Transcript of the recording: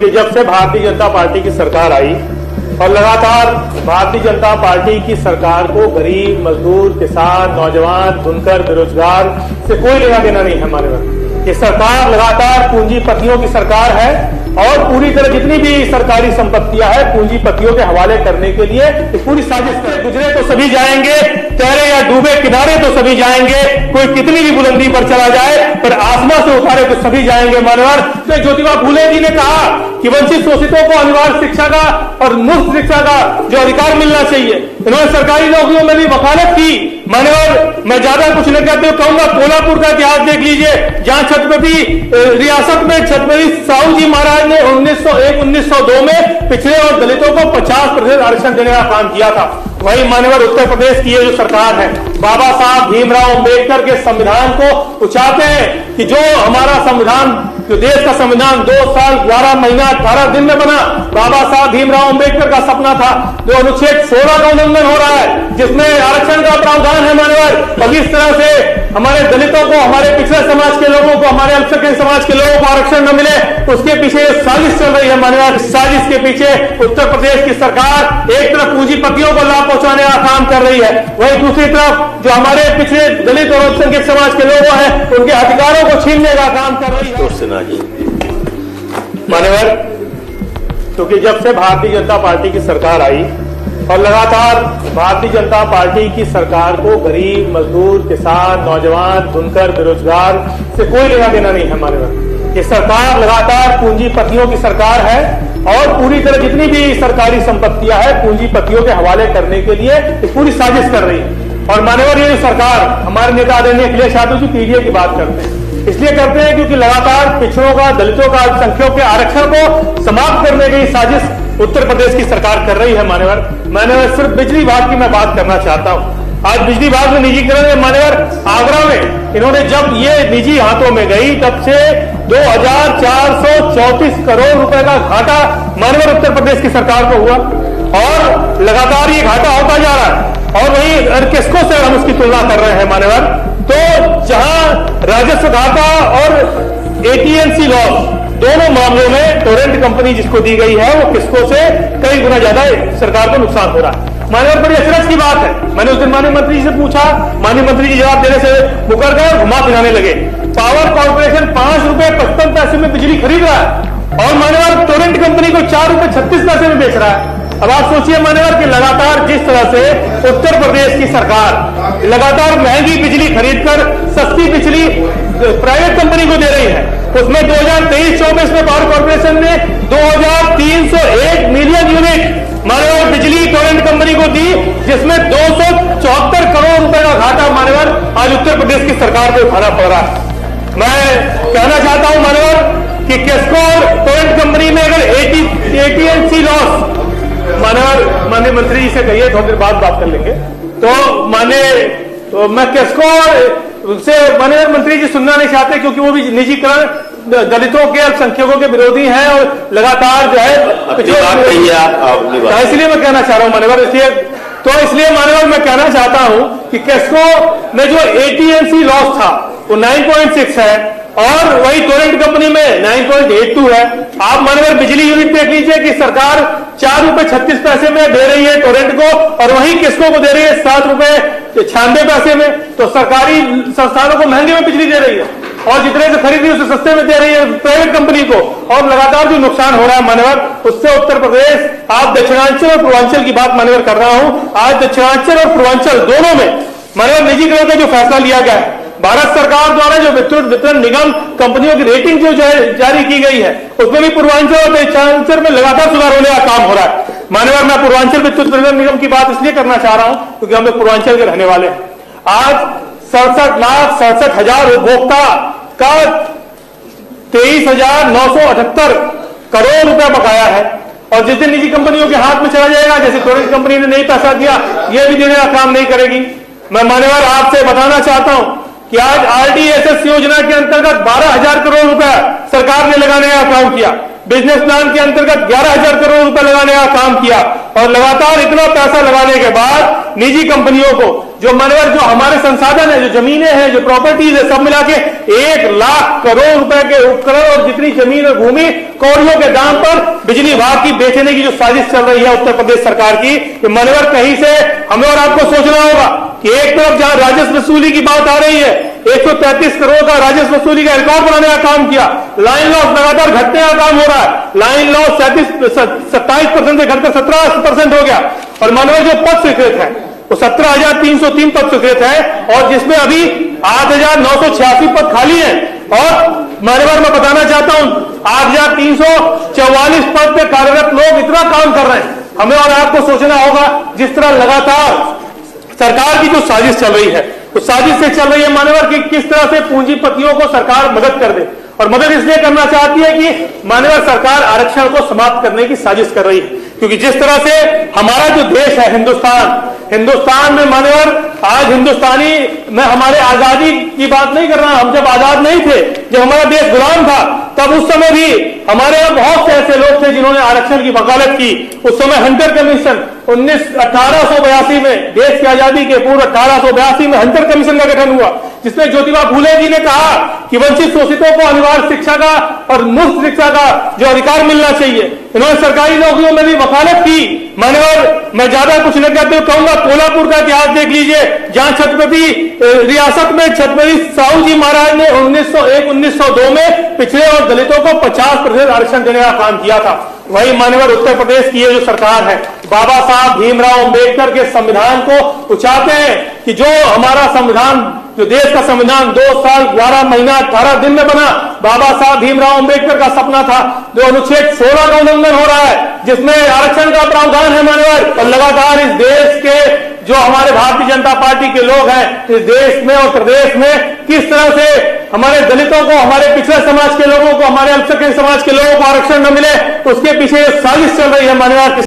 कि जब से भारतीय जनता पार्टी की सरकार आई और लगातार भारतीय जनता पार्टी की सरकार को गरीब, मजदूर, किसान, नौजवान, बुनकर, बेरोजगार से कोई लेना देना नहीं है हमारे वक्त। ये सरकार लगातार पूंजीपतियों की सरकार है और पूरी तरह जितनी भी सरकारी संपत्तियां हैं पूंजीपतियों के हवाले करने के लिए पूरी साजिश कर। गुजरे तो सभी जाएंगे, तैरे या डूबे किनारे तो सभी जाएंगे, कोई कितनी भी बुलंदी पर चला जाए पर आसमां से उतारे तो सभी जाएंगे मानवर। तो ज्योतिबा फूले जी ने कहा कि वंचित शोषितों को अनिवार्य शिक्षा का और मुफ्त शिक्षा का जो अधिकार मिलना चाहिए। इन्होंने सरकारी नौकरियों में भी वकालत की मान्यवर। मैं ज्यादा कुछ नहीं कहते हुए कहूंगा कोल्हापुर का इतिहास देख लीजिए, जहां छत्रपति रियासत में छत्रपति साहू जी महाराज ने 1901-1902 में पिछड़े और दलितों को 50% आरक्षण देने का काम किया था। वही मान्यवर उत्तर प्रदेश की ये जो सरकार है, बाबा साहब भीमराव अंबेडकर के संविधान को वो चाहते हैं कि जो हमारा संविधान, जो देश का संविधान 2 साल 11 महीना 18 दिन में बना, बाबा साहब भीमराव अंबेडकर का सपना था, जो अनुच्छेद 16 का उल्लंघन हो रहा है जिसमें आरक्षण का प्रावधान है मान्यवर। और इस तरह से हमारे दलितों को, हमारे पिछड़े समाज के लोगों को, हमारे अल्पसंख्यक समाज के लोगों को आरक्षण न मिले, उसके पीछे साजिश चल रही है मान्यवर। साजिश के पीछे उत्तर प्रदेश की सरकार एक तरफ पूंजीपतियों को लाभ पहुंचाने का काम कर रही है, वही दूसरी तरफ जो हमारे पिछड़े दलित और अल्पसंख्यक समाज के लोग हैं उनके अधिकारों को छीनने का काम कर रही है मान्यवर। क्योंकि जब से भारतीय जनता पार्टी की सरकार आई और लगातार भारतीय जनता पार्टी की सरकार को गरीब, मजदूर, किसान, नौजवान, बुनकर, बेरोजगार से कोई लेना देना नहीं है हमारे वक्त। ये सरकार लगातार पूंजीपतियों की सरकार है और पूरी तरह जितनी भी सरकारी संपत्तियां हैं पूंजीपतियों के हवाले करने के लिए पूरी साजिश कर रही है। और मान्यवर ये जो सरकार, हमारे नेता आदरणीय अखिलेश यादव जी पीडीए की बात करते हैं, इसलिए करते हैं क्योंकि लगातार पिछड़ों का, दलितों का, अल्पसंख्यकों के आरक्षण को समाप्त करने की साजिश उत्तर प्रदेश की सरकार कर रही है मान्यवर। मान्यवर सिर्फ बिजली विभाग की मैं बात करना चाहता हूं। आज बिजली विभाग में निजीकरण में मान्यवर आगरा में इन्होंने जब ये निजी हाथों में गई तब से 2434 करोड़ रुपए का घाटा मान्यवर उत्तर प्रदेश की सरकार को हुआ और लगातार ये घाटा होता जा रहा है। और वही किसको से हम उसकी तुलना कर रहे हैं मान्यवर, तो जहां राजस्व घाटा और एटीएनसी लॉस दोनों मामलों में टोरेंट कंपनी जिसको दी गई है वो किसको से कई गुना ज्यादा सरकार को नुकसान हो रहा है मान्यवर। बड़ी अचरज की बात है। मैंने उस दिन माननीय मंत्री जी से पूछा, माननीय मंत्री जी जवाब देने से मुकर गए, घुमा फिराने लगे। पावर कॉर्पोरेशन 5 रुपए 55 पैसे में बिजली खरीद रहा है और मान्यवर टोरेंट कंपनी को 4 रुपए 36 पैसे में बेच रहा है। अब आप सोचिए मान्यवर कि लगातार जिस तरह से उत्तर प्रदेश की सरकार लगातार महंगी बिजली खरीदकर सस्ती बिजली प्राइवेट कंपनी को दे रही है, उसमें 2023-24 में पावर कॉर्पोरेशन ने 2301 मिलियन यूनिट मान्यवर बिजली टोरेंट कंपनी को दी, जिसमें 274 करोड़ रुपए का घाटा मान्यवर आज उत्तर प्रदेश की सरकार को उठाना पड़ रहा है। मैं कहना चाहता हूं मान्यवर कि किसको टोरेंट कंपनी में अगर एटीएनसी लॉस मान्यवर, माननीय मंत्री जी से कहिए थोड़ी देर बाद बात कर लेंगे, तो मैं किसको से माननीय मंत्री जी सुनना नहीं चाहते क्योंकि वो भी निजीकरण दलितों के, अल्पसंख्यकों के विरोधी हैं और लगातार जो है इसलिए मैं कहना चाह रहा हूं मान्यवर। इसलिए मान्यवर मैं कहना चाहता हूं कि किसको में जो एटीएनसी लॉस था वो 9.6 है और वही टोरेंट कंपनी में 9.82 है। आप मान्यवर बिजली यूनिट देख लीजिए कि सरकार 4 रुपए 36 पैसे में दे रही है टोरेंट को और वही किसको को दे रही है 7 रुपए 96 पैसे में। तो सरकारी संस्थानों को महंगे में बिजली दे रही है और जितने से खरीदी उसे सस्ते में दे रही है प्राइवेट कंपनी को। और लगातार जो नुकसान हो रहा है मान्यवर, उससे उत्तर प्रदेश, आप दक्षिणांचल और पूर्वांचल की बात मान्यवर कर रहा हूं, आज दक्षिणांचल और पूर्वांचल दोनों में मान्यवर निजीकरण का जो फैसला लिया गया है, भारत सरकार द्वारा जो विद्युत वितरण निगम कंपनियों की रेटिंग जो जारी की गई है उसमें भी पूर्वांचल और दक्षिणांचल में लगातार सुधार होने का काम हो रहा है मान्यवर। मैं पूर्वांचल विद्युत वितरण निगम की बात इसलिए करना चाह रहा हूं क्योंकि हम लोग पूर्वांचल के रहने वाले हैं। आज 67,67,000 उपभोक्ता का 23,978 करोड़ रुपया बकाया है और जिस दिन निजी कंपनियों के हाथ में चला जाएगा, जैसे टोरेंट कंपनी ने नहीं पैसा दिया, ये भी देने का काम नहीं करेगी। मैं मान्यवर आपसे बताना चाहता हूं कि आज आरडीएसएस योजना के अंतर्गत 12,000 करोड़ रुपया सरकार ने लगाने का काम किया, बिजनेस प्लान के अंतर्गत 11,000 करोड़ रुपए लगाने का काम किया और लगातार इतना पैसा लगाने के बाद निजी कंपनियों को जो मान्यवर जो हमारे संसाधन है, जो जमीनें हैं, जो प्रॉपर्टीज है, सब मिला के 1 लाख करोड़ रुपए के उपकरण और जितनी जमीन और भूमि कौड़ियों के दाम पर बिजली विभाग की बेचने की जो साजिश चल रही है उत्तर प्रदेश सरकार की, ये मान्यवर कहीं से हमें और आपको सोचना होगा कि एक तरफ जहां राजस्व वसूली की बात आ रही है, 133 करोड़ का राजस्व वसूली का रिकॉर्ड बनाने का काम किया, लाइन लॉस लगातार घटने का काम हो रहा है, लाइन लॉस 27% से घटकर 17% हो गया, और मानव जो पद स्वीकृत है वो 17,303 पद स्वीकृत है, और जिसमें अभी 8,986 पद खाली हैं। और मान्यवर मैं बताना चाहता हूं 8,344 पद पे कार्यरत लोग इतना काम कर रहे हैं। हमें और आपको सोचना होगा, जिस तरह लगातार सरकार की जो साजिश चल रही है, उस साजिश से चल रही है मान्यवर कि किस तरह से पूंजीपतियों को सरकार मदद कर दे, और मदद इसलिए करना चाहती है कि मान्यवर सरकार आरक्षण को समाप्त करने की साजिश कर रही है, क्योंकि जिस तरह से हमारा जो देश है हिंदुस्तान में मान्यवर आज हिंदुस्तानी मैं हमारे आजादी की बात नहीं कर रहा, हम जब आजाद नहीं थे, जब हमारा देश गुलाम था, तब उस समय भी हमारे यहां बहुत से ऐसे लोग थे जिन्होंने आरक्षण की वकालत की। उस समय हंटर कमीशन 1882 में, देश की आजादी के पूर्व 1882 में हंटर कमीशन का गठन हुआ, जिसमें ज्योतिबा फूले जी ने कहा कि वंचित शोषितों को अनिवार्य शिक्षा का और मुफ्त शिक्षा का जो अधिकार मिलना चाहिए। इन्होंने सरकारी नौकरियों में भी वकालत की। मान्यवर मैं ज्यादा कुछ नहीं कहते हुए कहूंगा, कोल्हापुर का इतिहास देख लीजिए, जहां छत्रपति रियासत में छत्रपति साहू जी महाराज ने 1901-1902 में पिछड़े और दलितों को 50% आरक्षण देने का काम किया था। वही मान्यवर उत्तर प्रदेश की ये जो सरकार है, बाबा साहब भीमराव अंबेडकर के संविधान को उचाते हैं कि जो हमारा संविधान, जो देश का संविधान 2 साल 11 महीना 18 दिन में बना, बाबा साहब भीमराव अंबेडकर का सपना था, जो अनुच्छेद 16 का उल्लंघन हो रहा है, जिसमें आरक्षण का प्रावधान है मान्यवर। और लगातार इस देश के जो हमारे भारतीय जनता पार्टी के लोग हैं, इस देश में और प्रदेश में किस तरह से हमारे दलितों को, हमारे पिछड़े समाज के लोगों को, हमारे अल्पसंख्यक समाज के लोगों को आरक्षण न मिले, उसके पीछे साजिश चल रही है मान्यवर।